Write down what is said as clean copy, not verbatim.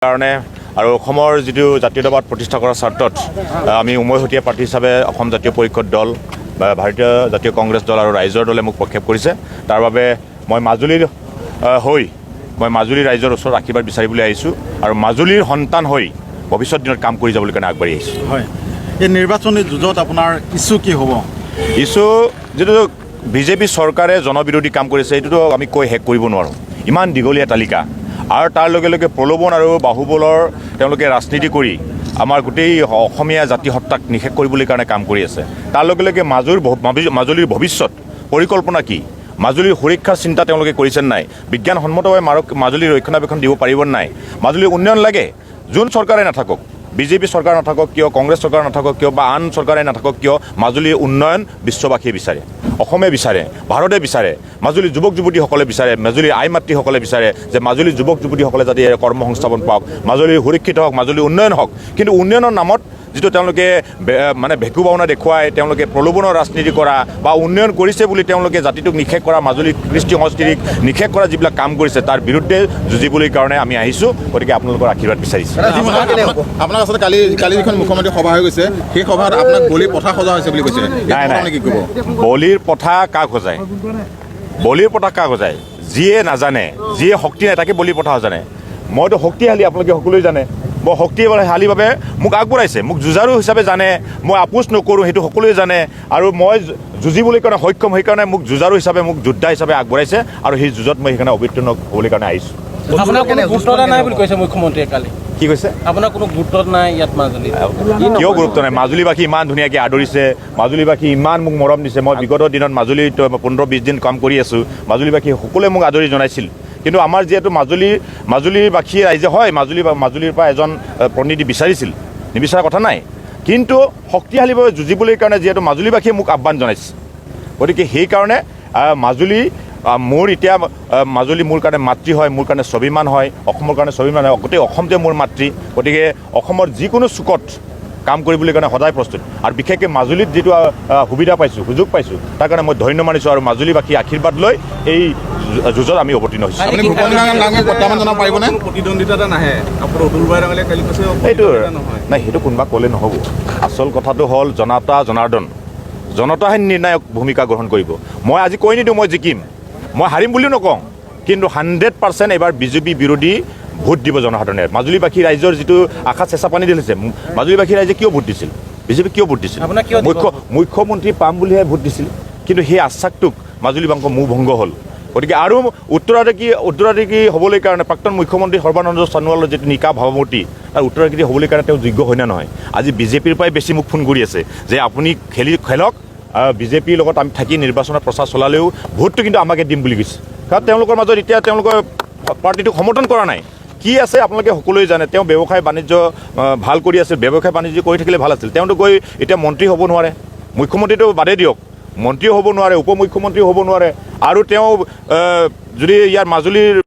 কাৰণে আৰু অসমৰ যিটো জাতীয়তাবাদ প্ৰতিষ্ঠা কৰাৰ স্বাৰ্থত আমি উমৈহতীয়া প্ৰাৰ্থী হিচাপে অসম জাতীয় পৰিষদ দল বা ভাৰতীয় জাতীয় কংগ্ৰেছ দল আৰু ৰাইজৰ দলে মোক প্ৰক্ষেপ কৰিছে। তাৰ বাবে মই মাজুলীৰ ৰাইজৰ ওচৰত আশীৰ্বাদ বিচাৰিবলৈ আহিছোঁ আৰু মাজুলীৰ সন্তান হৈ ভৱিষ্যত দিনত কাম কৰি যাবলৈ কাৰণে আগবাঢ়ি আহিছোঁ। হয়, এই নিৰ্বাচনী যুঁজত আপোনাৰ ইছ্যু কি হ'ব? ইছ্যু যিটো বিজেপি চৰকাৰে জনবিৰোধী কাম কৰিছে এইটোতো আমি কৈ শেষ কৰিব নোৱাৰোঁ। ইমান দীঘলীয়া তালিকা আৰু তাৰ লগে লগে প্ৰলোভন আৰু বাহুবলৰ তেওঁলোকে ৰাজনীতি কৰি আমাৰ গোটেই অসমীয়া জাতি সত্তাক নিষেধ কৰিবলৈ কাৰণে কাম কৰি আছে। তাৰ লগে লগে মাজুলীৰ ভৱিষ্যত পৰিকল্পনা কি, মাজুলীৰ সুৰক্ষাৰ চিন্তা তেওঁলোকে কৰিছে নাই, বিজ্ঞানসন্মতভাৱে মাজুলীৰ ৰক্ষণাবেক্ষণ দিব পাৰিব নাই, মাজুলীৰ উন্নয়ন লাগে। যোন চৰকাৰে নাথাকক, বিজেপি চৰকাৰ নাথাকক কিয়, কংগ্ৰেছ চৰকাৰ নাথাকক কিয় বা আন চৰকাৰে নাথাকক কিয়, মাজুলীৰ উন্নয়ন বিশ্ববাসীয়ে বিচাৰে, অসমে বিচাৰে, ভাৰতে বিচাৰে, মাজুলীৰ যুৱক যুৱতীসকলে বিচাৰে, মাজুলীৰ আই মাতৃসকলে বিচাৰে যে মাজুলীৰ যুৱক যুৱতীসকলে যাতে কৰ্ম সংস্থাপন পাওক, মাজুলীৰ সুৰক্ষিত হওক, মাজুলীৰ উন্নয়ন হওক। কিন্তু উন্নয়নৰ নামত যিটো তেওঁলোকে মানে ভেকু ভাওনা দেখুৱাই তেওঁলোকে প্ৰলোভনৰ ৰাজনীতি কৰা বা উন্নয়ন কৰিছে বুলি তেওঁলোকে জাতিটোক নিষেধ কৰা, মাজুলীৰ কৃষ্টি সংস্কৃতিক নিষেধ কৰা যিবিলাক কাম কৰিছে তাৰ বিৰুদ্ধে যুঁজিবলৈ কাৰণে আমি আহিছোঁ। গতিকে আপোনালোকৰ আশীৰ্বাদ বিচাৰিছোঁ। আপোনাৰ আচলতে কালি যিখন মুখ্যমন্ত্ৰী সভা হৈ গৈছে সেই সভাত আপোনাক বলিৰ পথা সজা হৈছে বুলি কৈছে। নাই, কি ক'ব? বলিৰ পথা কাক সজায়? বলিৰ পথা কাক সজায়? যিয়ে নাজানে, যিয়ে শক্তি নাই তাকে বলিৰ পথা সজানে। মইতো শক্তিশালী, আপোনালোকে সকলোৱে জানে। মই শক্তিশালীভাৱে মোক আগবঢ়াইছে, মোক যুঁজাৰু হিচাপে জানে, মই আপোচ নকৰোঁ সেইটো সকলোৱে জানে আৰু মই যুঁজিবলৈ কাৰণে সক্ষম, সেইকাৰণে মোক যুঁজাৰু হিচাপে, মোক যোদ্ধা হিচাপে আগবঢ়াইছে আৰু সেই যুঁজত মই সেইকাৰণে অৱতীৰ্ণ হ'বলৈ কাৰণে আহিছোঁ। আপোনাৰ কোনো গুৰুত্ব নাই বুলি কৈছে মুখ্যমন্ত্ৰীয়ে কালি। কি কৈছে? আপোনাৰ কোনো গুৰুত্ব নাই ইয়াত মাজুলীত? কিয় গুৰুত্ব নাই? মাজুলীবাসী ইমান ধুনীয়াকৈ আদৰিছে, মাজুলীবাসী ইমান মোক মৰম দিছে। মই বিগত দিনত মাজুলীত 15-20 দিন কাম কৰি আছোঁ, মাজুলীবাসী সকলোৱে মোক আদৰি জনাইছিল। কিন্তু আমাৰ যিহেতু মাজুলীবাসী ৰাইজে হয় মাজুলীৰ পৰা এজন প্ৰতিনিধি বিচাৰিছিল, নিবিচৰা কথা নাই, কিন্তু শক্তিশালীভাৱে যুঁজিবলৈ কাৰণে যিহেতু মাজুলীবাসীয়ে মোক আহ্বান জনাইছে, গতিকে সেইকাৰণে মাজুলী মোৰ কাৰণে মাতৃ হয়, মোৰ কাৰণে স্বাভিমান হয়, অসমৰ কাৰণে স্বাভিমান হয়, গোটেই অসমটোৱে মোৰ মাতৃ। গতিকে অসমৰ যিকোনো চুকত কাম কৰিবলৈ কাৰণে সদায় প্ৰস্তুত আৰু বিশেষকৈ মাজুলীত যিটো সুবিধা পাইছোঁ, সুযোগ পাইছোঁ তাৰ কাৰণে মই ধন্য মানিছোঁ আৰু মাজুলীবাসীৰ আশীৰ্বাদ লৈ এই যুঁজত আমি অৱতীৰ্ণ হৈছোঁ। সেইটো নাই, সেইটো কোনোবা ক'লে নহ'ব। আচল কথাটো হ'ল জনতাহে নিৰ্ণায়ক ভূমিকা গ্ৰহণ কৰিব। মই আজি কৈ নিদিওঁ মই জিকিম, মই হাৰিম বুলিও নকওঁ, কিন্তু 100% এইবাৰ বিজেপি বিৰোধী ভোট দিব জনসাধাৰণে। মাজুলীবাসী ৰাইজৰ যিটো আশা চেঁচা পানী দিছে, মাজুলীবাসী ৰাইজে কিয় ভোট দিছিল, বিজেপি কিয় ভোট দিছিল? মুখ্যমন্ত্ৰী পাম বুলিহে ভোট দিছিল, কিন্তু সেই আশ্বাসটোক মাজুলীবাসীৰ মোহ ভংগ হ'ল। গতিকে আৰু উত্তৰাধিকাৰী হ'বলৈ কাৰণে প্ৰাক্তন মুখ্যমন্ত্ৰী সৰ্বানন্দ সোণোৱালৰ যিটো নিকা ভাৱমূৰ্তি তাৰ উত্তৰাধিকাৰী হ'বলৈ কাৰণে তেওঁ যোগ্য হয় নে নহয়? আজি বিজেপিৰ পৰাই বেছি মোক ফোন কৰি আছে যে আপুনি খেলক, বিজেপিৰ লগত আমি থাকি নিৰ্বাচনত প্ৰচাৰ চলালেও ভোটটো কিন্তু আমাকে দিম বুলি কৈছে। কাৰণ তেওঁলোকৰ মাজত এতিয়া তেওঁলোকৰ পাৰ্টিটোক সমৰ্থন কৰা নাই। কি আছে আপোনালোকে সকলোৱে জানে, তেওঁ ব্যৱসায় বাণিজ্য ভাল কৰি আছিল, ব্যৱসায় বাণিজ্য কৰি থাকিলে ভাল আছিল। তেওঁতো গৈ এতিয়া মন্ত্ৰী হ'ব নোৱাৰে, মুখ্যমন্ত্ৰীটো বাদেই দিয়ক, মন্ত্ৰীও হ'ব নোৱাৰে, উপ মুখ্যমন্ত্ৰীও হ'ব নোৱাৰে আৰু তেওঁ যদি ইয়াৰ মাজুলীৰ